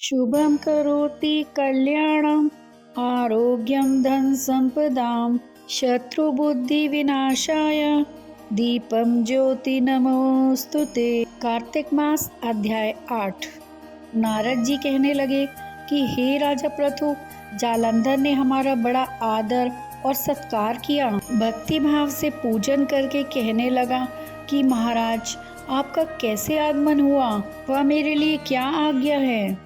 शुभं करोति कल्याणम् आरोग्यं धन संपदां शत्रुबुद्धिविनाशाय दीपम ज्योति नमोस्तुते। कार्तिक मास अध्याय 8। नारद जी कहने लगे कि हे राजा प्रथु, जालंधर ने हमारा बड़ा आदर और सत्कार किया। भक्ति भाव से पूजन करके कहने लगा कि महाराज, आपका कैसे आगमन हुआ, वह मेरे लिए क्या आज्ञा है।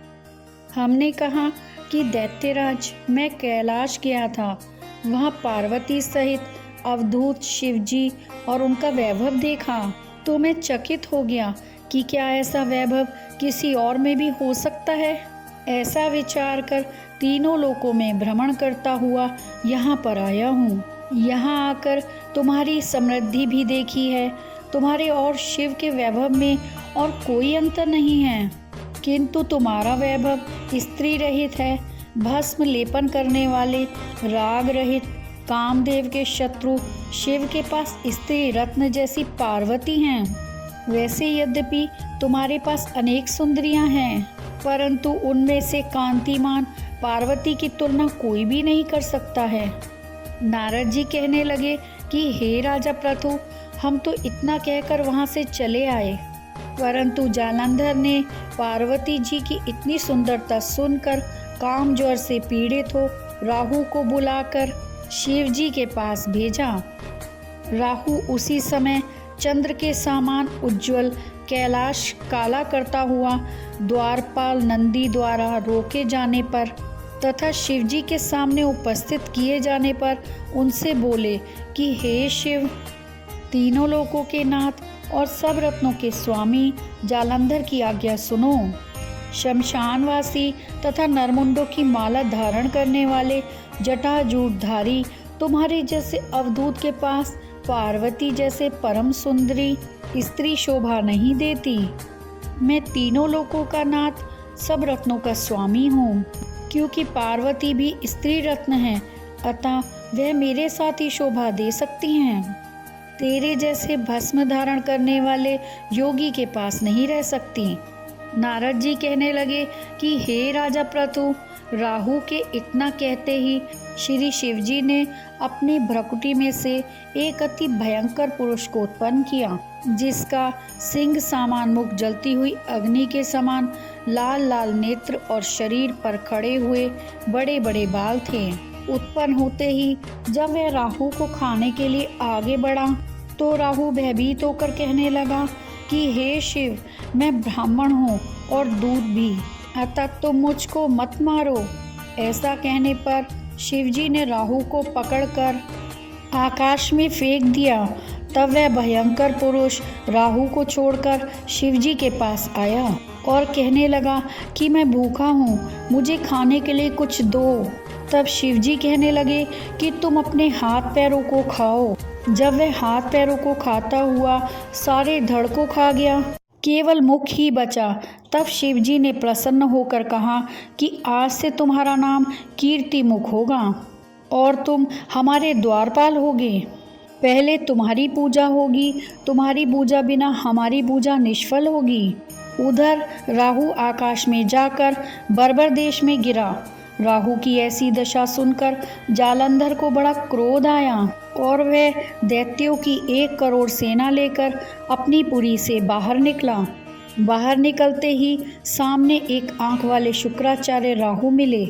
हमने कहा कि दैत्यराज, मैं कैलाश गया था, वहाँ पार्वती सहित अवधूत शिवजी और उनका वैभव देखा तो मैं चकित हो गया कि क्या ऐसा वैभव किसी और में भी हो सकता है। ऐसा विचार कर तीनों लोकों में भ्रमण करता हुआ यहाँ पर आया हूँ। यहाँ आकर तुम्हारी समृद्धि भी देखी है। तुम्हारे और शिव के वैभव में और कोई अंतर नहीं है, किंतु तुम्हारा वैभव स्त्री रहित है। भस्म लेपन करने वाले, राग रहित, कामदेव के शत्रु शिव के पास स्त्री रत्न जैसी पार्वती हैं। वैसे यद्यपि तुम्हारे पास अनेक सुंदरियां हैं, परंतु उनमें से कांतिमान पार्वती की तुलना कोई भी नहीं कर सकता है। नारद जी कहने लगे कि हे राजा प्रथु, हम तो इतना कहकर वहाँ से चले आए, परंतु जालंधर ने पार्वती जी की इतनी सुंदरता सुनकर काम ज्वर से पीड़ित हो राहु को बुलाकर शिव जी के पास भेजा। राहु उसी समय चंद्र के समान उज्ज्वल कैलाश काला करता हुआ द्वारपाल नंदी द्वारा रोके जाने पर तथा शिवजी के सामने उपस्थित किए जाने पर उनसे बोले कि हे शिव, तीनों लोकों के नाथ और सब रत्नों के स्वामी जालंधर की आज्ञा सुनो। शमशानवासी तथा नरमुंडों की माला धारण करने वाले जटाजूटधारी तुम्हारे जैसे अवधूत के पास पार्वती जैसे परम सुंदरी स्त्री शोभा नहीं देती। मैं तीनों लोकों का नाथ, सब रत्नों का स्वामी हूँ। क्योंकि पार्वती भी स्त्री रत्न है, अतः वह मेरे साथ ही शोभा दे सकती हैं। तेरे जैसे भस्म धारण करने वाले योगी के पास नहीं रह सकती। नारद जी कहने लगे कि हे राजा प्रथु, राहु के इतना कहते ही श्री शिवजी ने अपनी भ्रकुटी में से एक अति भयंकर पुरुष को उत्पन्न किया, जिसका सिंह समान मुख जलती हुई अग्नि के समान लाल लाल नेत्र और शरीर पर खड़े हुए बड़े बड़े बाल थे। उत्पन्न होते ही जब वह राहु को खाने के लिए आगे बढ़ा तो राहु भयभीत होकर कहने लगा कि हे शिव, मैं ब्राह्मण हूँ और दूध भी, अतः तुम मुझको मत मारो। ऐसा कहने पर शिवजी ने राहु को पकड़कर आकाश में फेंक दिया। तब वह भयंकर पुरुष राहु को छोड़कर शिवजी के पास आया और कहने लगा कि मैं भूखा हूँ, मुझे खाने के लिए कुछ दो। तब शिवजी कहने लगे कि तुम अपने हाथ पैरों को खाओ। जब वह हाथ पैरों को खाता हुआ सारे धड़ को खा गया, केवल मुख ही बचा, तब शिवजी ने प्रसन्न होकर कहा कि आज से तुम्हारा नाम कीर्ति मुख होगा और तुम हमारे द्वारपाल होगे। पहले तुम्हारी पूजा होगी, तुम्हारी पूजा बिना हमारी पूजा निष्फल होगी। उधर राहु आकाश में जाकर बर्बर देश में गिरा। राहु की ऐसी दशा सुनकर जालंधर को बड़ा क्रोध आया और वह दैत्यों की 1 करोड़ सेना लेकर अपनी पुरी से बाहर निकला। बाहर निकलते ही सामने एक आंख वाले शुक्राचार्य राहु मिले।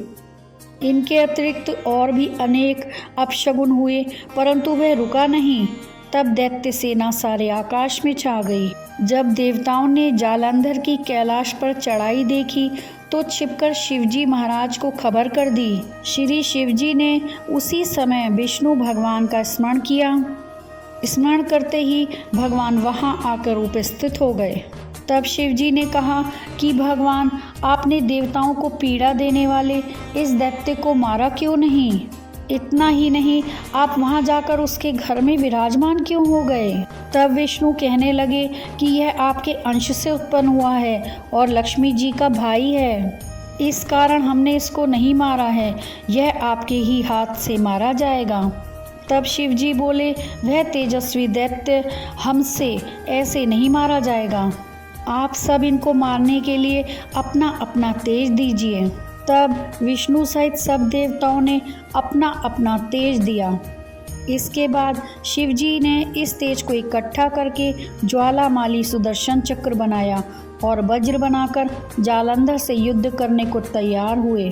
इनके अतिरिक्त और भी अनेक अपशगुन हुए, परंतु वह रुका नहीं। तब दैत्य सेना सारे आकाश में छा गई। जब देवताओं ने जालंधर की कैलाश पर चढ़ाई देखी तो छिपकर शिवजी महाराज को खबर कर दी। श्री शिवजी ने उसी समय विष्णु भगवान का स्मरण किया। स्मरण करते ही भगवान वहां आकर उपस्थित हो गए। तब शिवजी ने कहा कि भगवान, आपने देवताओं को पीड़ा देने वाले इस दैत्य को मारा क्यों नहीं? इतना ही नहीं, आप वहां जाकर उसके घर में विराजमान क्यों हो गए? तब विष्णु कहने लगे कि यह आपके अंश से उत्पन्न हुआ है और लक्ष्मी जी का भाई है। इस कारण हमने इसको नहीं मारा है, यह आपके ही हाथ से मारा जाएगा। तब शिवजी बोले, वह तेजस्वी दैत्य हमसे ऐसे नहीं मारा जाएगा। आप सब इनको मारने के लिए अपना अपना तेज दीजिए। तब विष्णु सहित सब देवताओं ने अपना अपना तेज दिया। इसके बाद शिवजी ने इस तेज को इकट्ठा करके ज्वालामाली सुदर्शन चक्र बनाया और वज्र बनाकर जालंधर से युद्ध करने को तैयार हुए।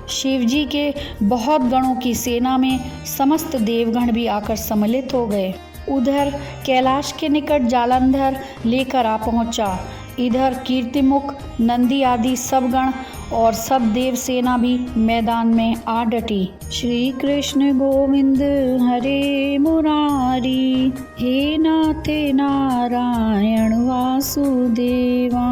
शिवजी के बहुत गणों की सेना में समस्त देवगण भी आकर सम्मिलित हो गए। उधर कैलाश के निकट जालंधर लेकर आ पहुंचा। इधर कीर्तिमुख, नंदी आदि सब गण और सब देव सेना भी मैदान में आ डटी। श्री कृष्ण गोविंद हरे मुरारी, हे नाथ नारायण वासुदेवा।